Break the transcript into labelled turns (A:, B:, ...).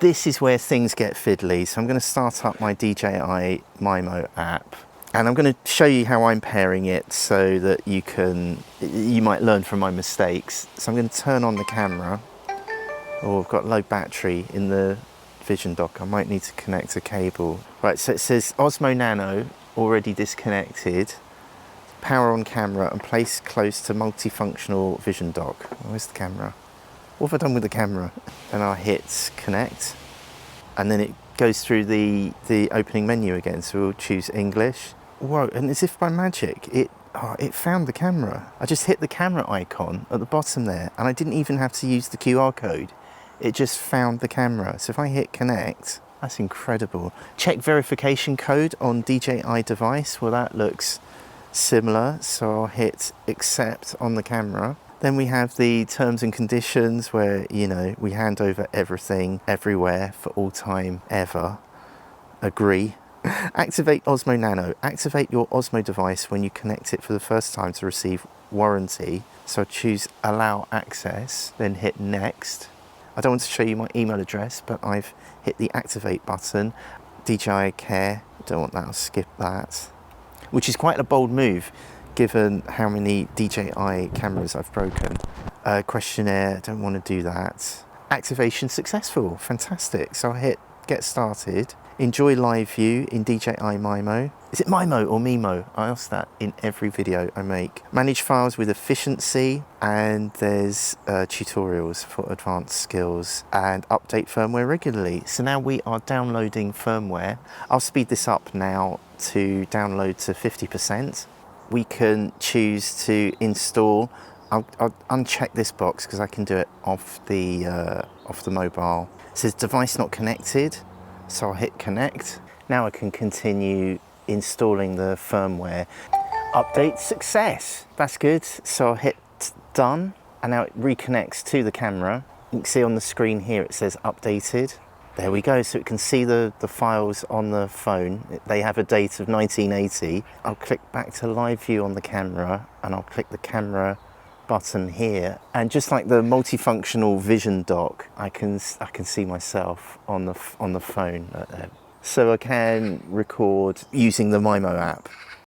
A: this is where things get fiddly. So I'm going to start up my DJI Mimo app, and I'm going to show you how I'm pairing it so that you might learn from my mistakes. So I'm going to turn on the camera. Oh, I've got low battery in the Vision dock. I might need to connect a cable. Right, so it says Osmo Nano already disconnected. Power on camera and place close to multifunctional Vision dock. Where's the camera? What have I done with the camera? Then I'll hit connect, and then it goes through the opening menu again. So we'll choose English. Whoa, and as if by magic, it found the camera. I just hit the camera icon at the bottom there, and I didn't even have to use the QR code. It just found the camera. So if I hit connect, that's incredible. Check verification code on DJI device. Well, that looks similar. So I'll hit accept on the camera. Then we have the terms and conditions where, you know, we hand over everything, everywhere, for all time, ever. Agree. Activate Osmo Nano. Activate your Osmo device when you connect it for the first time to receive warranty. So choose allow access, then hit next. I don't want to show you my email address, but I've hit the activate button. DJI Care, don't want that, I'll skip that. Which is quite a bold move, given how many DJI cameras I've broken. Questionnaire, don't want to do that. Activation successful, fantastic. So I'll hit get started. Enjoy live view in DJI Mimo. Is it Mimo or Mimo? I ask that in every video I make. Manage files with efficiency, and there's tutorials for advanced skills, and update firmware regularly. So now we are downloading firmware. I'll speed this up now to download to 50%. We can choose to install. I'll uncheck this box because I can do it off the mobile. It says device not connected. So I'll hit connect. Now I can continue installing the firmware. Update success. That's good. So I'll hit done, and now it reconnects to the camera. You can see on the screen here it says updated. There we go. So it can see the files on the phone. They have a date of 1980. I'll click back to live view on the camera, and I'll click the camera button here, and just like the multifunctional Vision dock, I can see myself on the phone. So I can record using the Mimo app.